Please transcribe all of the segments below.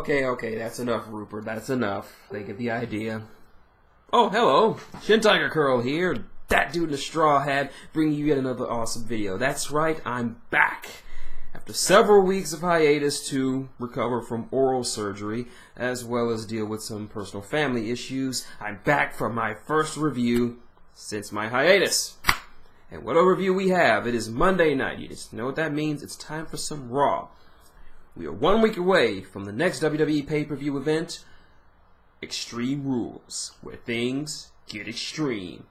Okay, that's enough, Rupert. That's enough. They get the idea. Oh, hello. Shintigercurl here. That dude in the straw hat, bringing you yet another awesome video. That's right, I'm back. After several weeks of hiatus to recover from oral surgery, as well as deal with some personal family issues, I'm back for my first review since my hiatus. And what a review we have. It is Monday night. You just know what that means. It's time for some Raw. We are 1 week away from the next WWE pay-per-view event, Extreme Rules, where things get extreme,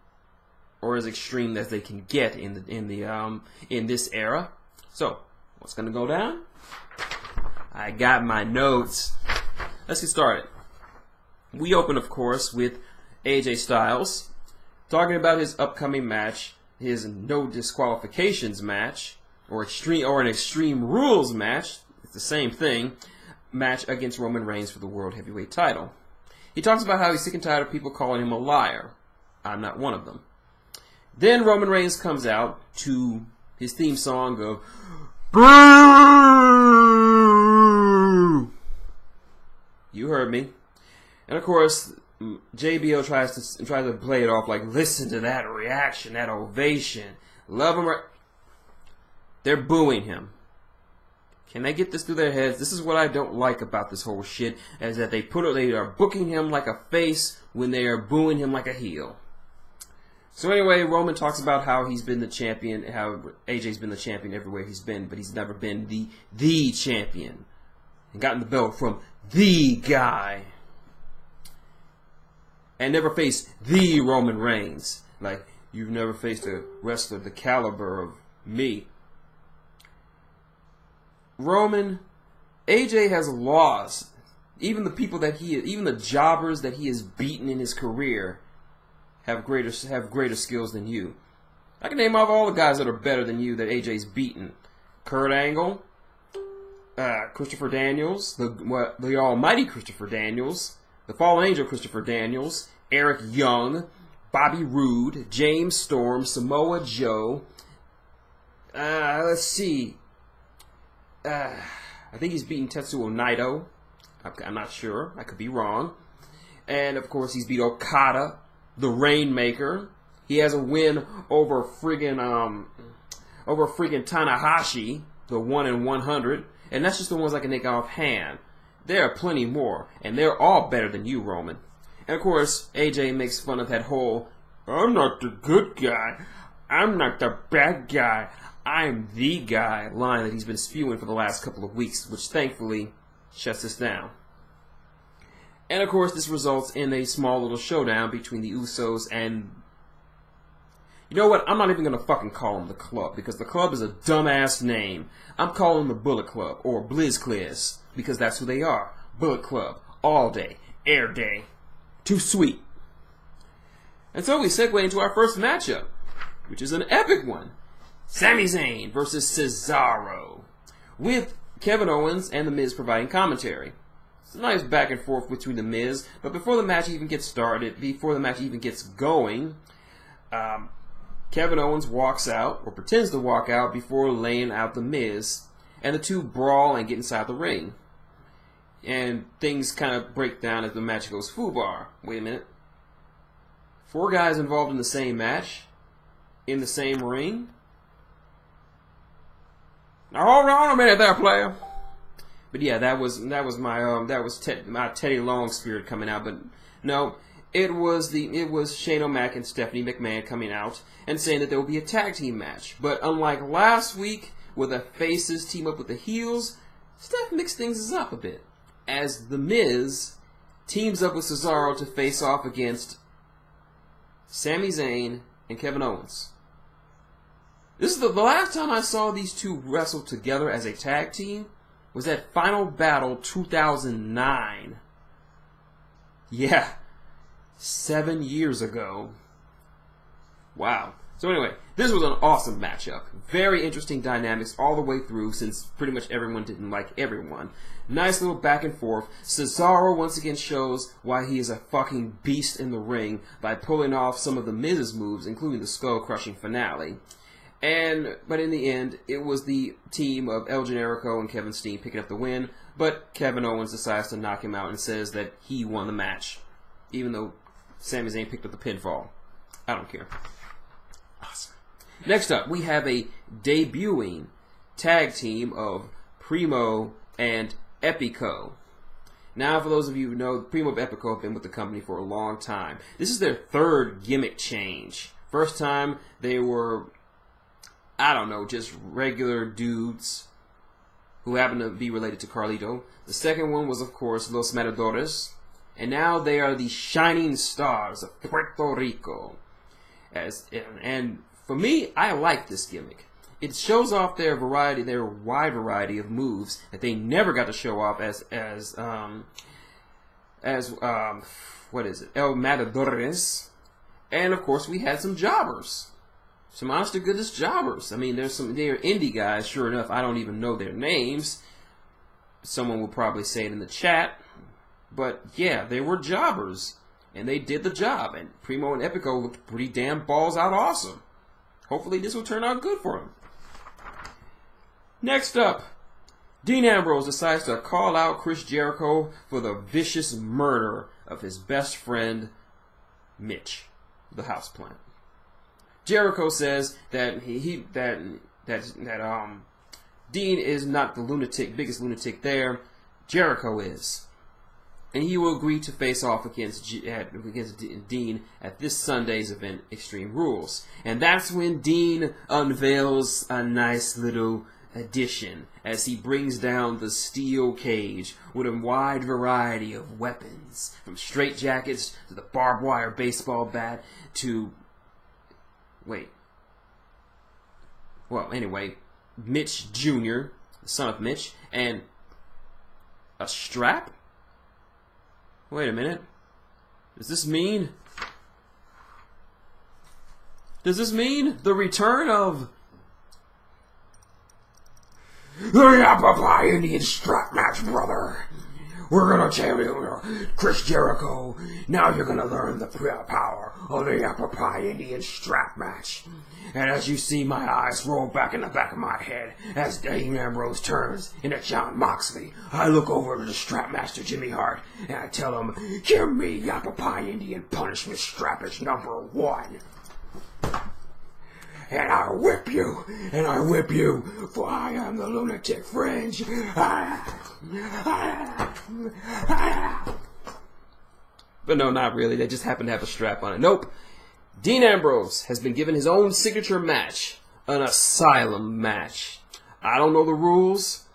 or as extreme as they can get in this era. So, what's gonna go down? I got my notes. Let's get started. We open, of course, with AJ Styles talking about his upcoming match, his no disqualifications match, or an Extreme Rules match. It's the same thing. Match against Roman Reigns for the World Heavyweight title. He talks about how he's sick and tired of people calling him a liar. I'm not one of them. Then Roman Reigns comes out to his theme song of Boo! You heard me. And of course, JBL tries to play it off like, listen to that reaction, that ovation. Love him. They're booing him. Can they get this through their heads? This is what I don't like about this whole shit, is that they are booking him like a face when they are booing him like a heel. So anyway, Roman talks about how he's been the champion, how AJ's been the champion everywhere he's been, but he's never been the champion. And gotten the belt from the guy. And never faced the Roman Reigns. Like, you've never faced a wrestler the caliber of me. Roman, AJ has lost. Even the people that even the jobbers that he has beaten in his career have greater skills than you. I can name off all the guys that are better than you that AJ's beaten. Kurt Angle, Christopher Daniels, the almighty Christopher Daniels, the Fallen Angel Christopher Daniels, Eric Young, Bobby Roode, James Storm, Samoa Joe. Let's see. I think he's beaten Tetsuo Naito. I'm not sure. I could be wrong. And of course, he's beat Okada, the Rainmaker. He has a win over friggin' Tanahashi, the 1 in 100. And that's just the ones I can make offhand. There are plenty more, and they're all better than you, Roman. And of course, AJ makes fun of that whole, I'm not the good guy. I'm not the bad guy. I'm the guy line that he's been spewing for the last couple of weeks, which thankfully shuts us down. And of course, this results in a small little showdown between the Usos and... You know what? I'm not even going to fucking call them the Club, because the Club is a dumbass name. I'm calling them the Bullet Club, or Blizzcliz, because that's who they are. Bullet Club. All day. Air day. Too sweet. And so we segue into our first matchup, which is an epic one. Sami Zayn versus Cesaro, with Kevin Owens and The Miz providing commentary. It's a nice back and forth between The Miz, but before the match even gets started, before the match even gets going, Kevin Owens walks out, or pretends to walk out, before laying out The Miz, and the two brawl and get inside the ring. And things kind of break down as the match goes foobar. Wait a minute. 4 guys involved in the same match? In the same ring? Now hold on a minute there, player. But yeah, that was my Teddy Long spirit coming out. But no, it was Shane O'Mac and Stephanie McMahon coming out and saying that there will be a tag team match. But unlike last week, where the faces team up with the heels, Steph mixed things up a bit, as The Miz teams up with Cesaro to face off against Sami Zayn and Kevin Owens. This is the last time I saw these two wrestle together as a tag team was at Final Battle 2009. Yeah, 7 years ago. Wow. So anyway, this was an awesome matchup. Very interesting dynamics all the way through, since pretty much everyone didn't like everyone. Nice little back and forth. Cesaro once again shows why he is a fucking beast in the ring by pulling off some of the Miz's moves, including the skull-crushing finale. But in the end, it was the team of El Generico and Kevin Steen picking up the win. But Kevin Owens decides to knock him out and says that he won the match, even though Sami Zayn picked up the pinfall. I don't care. Awesome. Next up, we have a debuting tag team of Primo and Epico. Now, for those of you who know, Primo and Epico have been with the company for a long time. This is their third gimmick change. First time, they were, I don't know, just regular dudes who happen to be related to Carlito. The second one was, of course, Los Matadores. And now they are the shining stars of Puerto Rico. And for me, I like this gimmick. It shows off their wide variety of moves that they never got to show off as what is it? El Matadores. And of course, we had some jobbers. Some honest to goodness jobbers. I mean, they are indie guys, sure enough. I don't even know their names. Someone will probably say it in the chat. But yeah, they were jobbers. And they did the job. And Primo and Epico looked pretty damn balls out awesome. Hopefully this will turn out good for them. Next up, Dean Ambrose decides to call out Chris Jericho for the vicious murder of his best friend, Mitch, the houseplant. Jericho says that Dean is not the biggest lunatic there. Jericho is. And he will agree to face off against Dean at this Sunday's event, Extreme Rules. And that's when Dean unveils a nice little addition as he brings down the steel cage with a wide variety of weapons, from straitjackets to the barbed wire baseball bat to... Mitch Jr., the son of Mitch, and a strap? Wait a minute. Does this mean the return of the apple pie Indian strap match, brother? We're gonna tell you, Chris Jericho, now you're gonna learn the power of the apple pie Indian strap match. And as you see my eyes roll back in the back of my head as Dean Ambrose turns into John Moxley, I look over to the strap master Jimmy Hart and I tell him, give me the apple pie Indian punishment strappage #1. And I whip you, for I am the lunatic fringe. But no, not really. They just happen to have a strap on it. Nope. Dean Ambrose has been given his own signature match, an asylum match. I don't know the rules,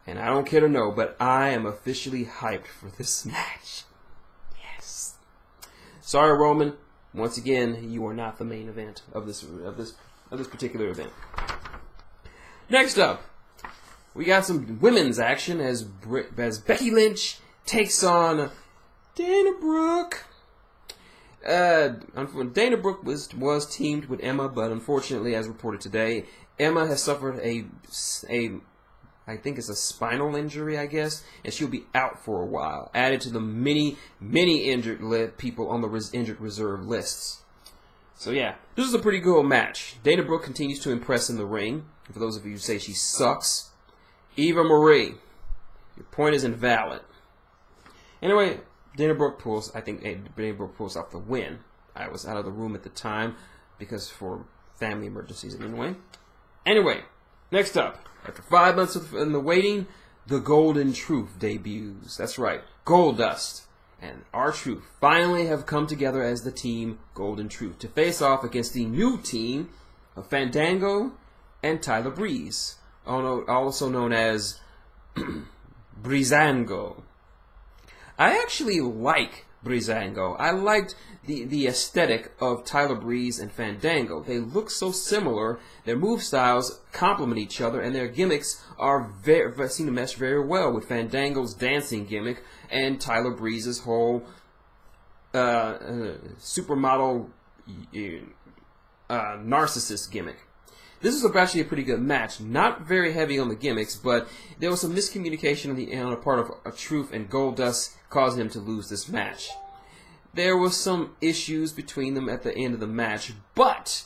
and I don't care to know, but I am officially hyped for this match. Yes. Sorry, Roman. Once again, you are not the main event of this particular event. Next up, we got some women's action as Becky Lynch takes on Dana Brooke. Dana Brooke was teamed with Emma, but unfortunately, as reported today, Emma has suffered I think it's a spinal injury, I guess, and she'll be out for a while, added to the many injured people on the injured reserve lists. So yeah, this is a pretty good match. Dana Brooke continues to impress in the ring. For those of you who say she sucks, Eva Marie, your point is invalid. Anyway, Dana Brooke pulls off the win. I was out of the room at the time because for family emergencies anyway. Anyway, next up, after 5 months in the waiting, the Golden Truth debuts. That's right, Goldust and R-Truth finally have come together as the team Golden Truth to face off against the new team of Fandango and Tyler Breeze, also known as Breezango. I actually like Breezango. I liked the aesthetic of Tyler Breeze and Fandango. They look so similar. Their move styles complement each other, and their gimmicks seem to mesh very well with Fandango's dancing gimmick and Tyler Breeze's whole supermodel narcissist gimmick. This is actually a pretty good match. Not very heavy on the gimmicks, but there was some miscommunication on the part of Truth and Goldust causing him to lose this match. There were some issues between them at the end of the match, but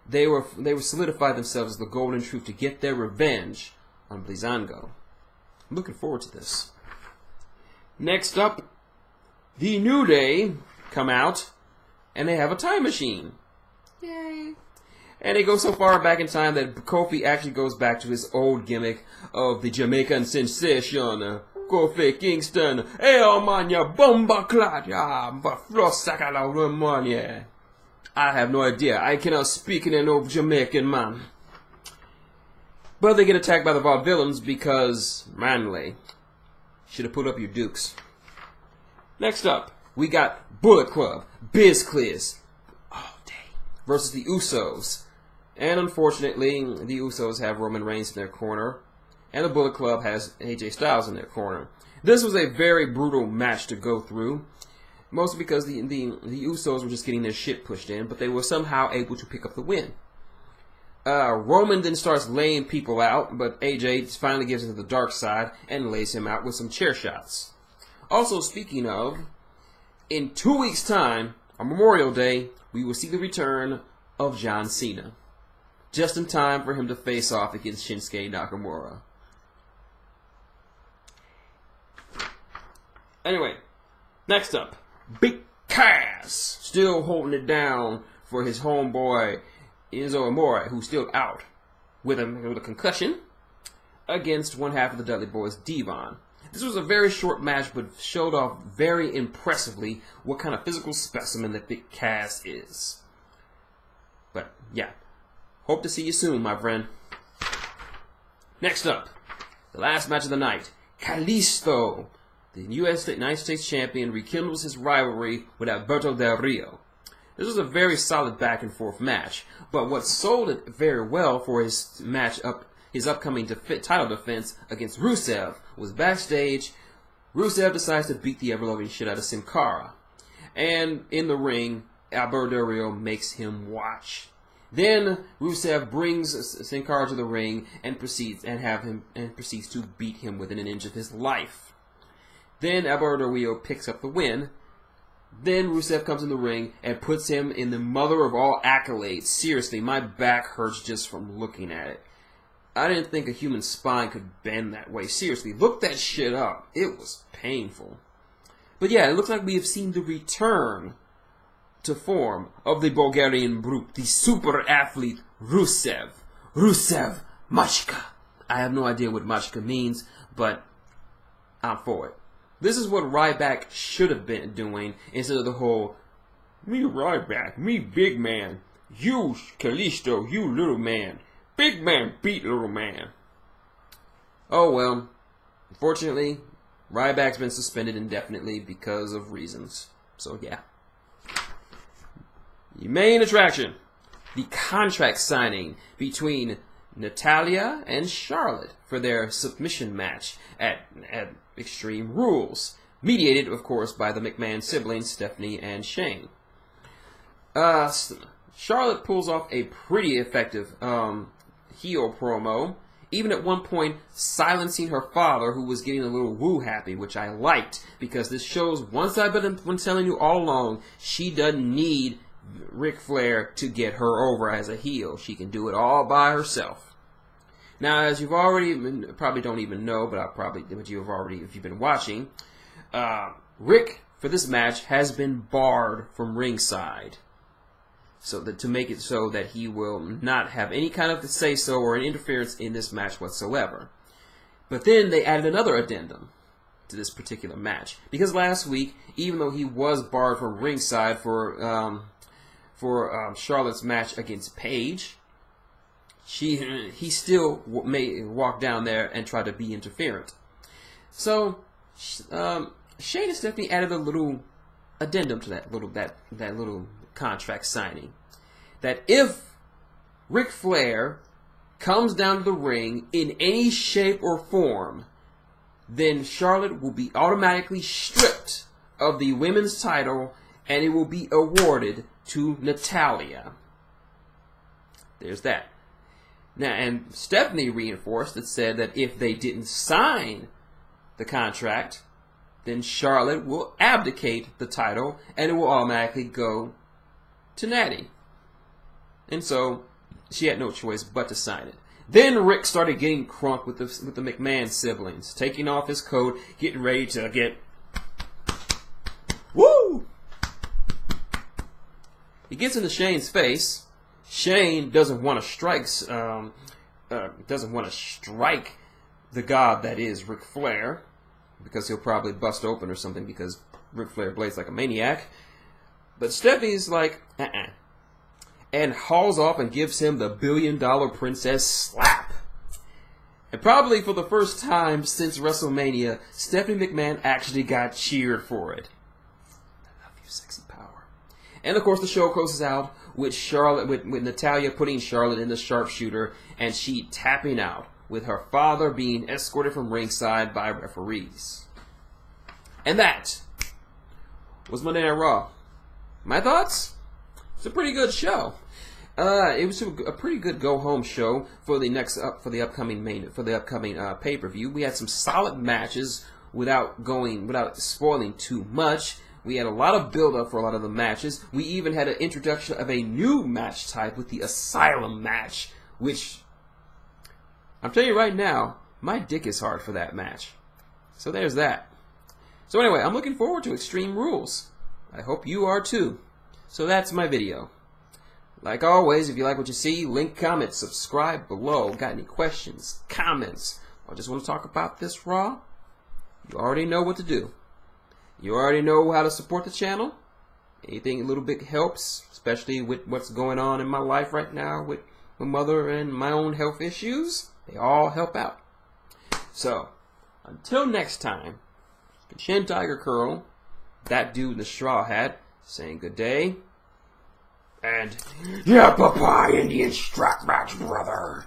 they were solidified themselves as the Golden Truth to get their revenge on Breezango. I'm looking forward to this. Next up, the New Day come out, and they have a time machine. Yay. And they go so far back in time that Kofi actually goes back to his old gimmick of the Jamaican sensation. Kofi Kingston, mania bomba clat, I have no idea. I cannot speak in an old Jamaican man. But they get attacked by the Vaudevillains because Manley should have put up your dukes. Next up, we got Bullet Club, Biz Clears, all day, versus the Usos. And unfortunately, the Usos have Roman Reigns in their corner, and the Bullet Club has AJ Styles in their corner. This was a very brutal match to go through, mostly because the Usos were just getting their shit pushed in, but they were somehow able to pick up the win. Roman then starts laying people out, but AJ finally gives into the dark side and lays him out with some chair shots. Also, speaking of, in 2 weeks' time, on Memorial Day, we will see the return of John Cena. Just in time for him to face off against Shinsuke Nakamura. Anyway, next up, Big Cass, still holding it down for his homeboy Enzo Amore, who's still out with a concussion, against one half of the Dudley Boyz, Devon. This was a very short match, but showed off very impressively what kind of physical specimen that Big Cass is. But, yeah. Hope to see you soon, my friend. Next up, the last match of the night. Kalisto, the United States champion, rekindles his rivalry with Alberto Del Rio. This was a very solid back-and-forth match, but what sold it very well for his his upcoming title defense against Rusev was backstage. Rusev decides to beat the ever-loving shit out of Sin Cara, and in the ring, Alberto Del Rio makes him watch. Then Rusev brings Sin Cara to the ring and proceeds to beat him within an inch of his life. Then Alberto Del Rio picks up the win. Then Rusev comes in the ring and puts him in the mother of all accolades. Seriously, my back hurts just from looking at it. I didn't think a human spine could bend that way. Seriously, look that shit up. It was painful. But yeah, it looks like we have seen the return to form of the Bulgarian brute, the super athlete Rusev. Rusev Machka. I have no idea what Machka means, but I'm for it. This is what Ryback should have been doing instead of the whole, me Ryback, me big man, you Kalisto, you little man. Big man beat little man. Oh well. Unfortunately, Ryback's been suspended indefinitely because of reasons. So yeah. The main attraction, the contract signing between Natalya and Charlotte for their submission match at Extreme Rules, mediated, of course, by the McMahon siblings, Stephanie and Shane. Charlotte pulls off a pretty effective heel promo, even at one point silencing her father, who was getting a little woo-happy, which I liked, because this shows, once I've been telling you all along, she doesn't need Ric Flair to get her over as a heel. She can do it all by herself. Now, as you've already, probably don't even know, but you've already, if you've been watching, Rick, for this match, has been barred from ringside. So that to make it so that he will not have any kind of say-so or an interference in this match whatsoever. But then they added another addendum to this particular match, because last week, even though he was barred from ringside for Charlotte's match against Paige, he still may walk down there and try to be interferent. So Shane and Stephanie added a little addendum to that little contract signing, that if Ric Flair comes down to the ring in any shape or form, then Charlotte will be automatically stripped of the women's title and it will be awarded to Natalya. There's that. Now, and Stephanie reinforced and said that if they didn't sign the contract, then Charlotte will abdicate the title and it will automatically go to Natty. And so she had no choice but to sign it. Then Rick started getting crunk with the McMahon siblings, taking off his coat, getting ready to get He gets into Shane's face. Shane doesn't want to strike the god that is Ric Flair, because he'll probably bust open or something, because Ric Flair blades like a maniac. But Stephanie's like, and hauls off and gives him the $1 billion princess slap. And probably for the first time since WrestleMania, Stephanie McMahon actually got cheered for it. I love you, sexy power. And of course the show closes out with Charlotte, with Natalya putting Charlotte in the sharpshooter, and she tapping out, with her father being escorted from ringside by referees. And that was Monday Night Raw. My thoughts? It's a pretty good show. It was a pretty good go-home show for the upcoming pay-per-view. We had some solid matches without spoiling too much. We had a lot of build-up for a lot of the matches. We even had an introduction of a new match type with the Asylum match, which I'm telling you right now, my dick is hard for that match. So there's that. So anyway, I'm looking forward to Extreme Rules. I hope you are too. So that's my video. Like always, if you like what you see, link, comment, subscribe below. Got any questions, comments, or just want to talk about this Raw? You already know what to do. You already know how to support the channel. Anything a little bit helps, especially with what's going on in my life right now with my mother and my own health issues. They all help out. So, until next time, Shintigercurl, that dude in the straw hat, saying good day. And, yeah, Papa, Indian strap match, brother.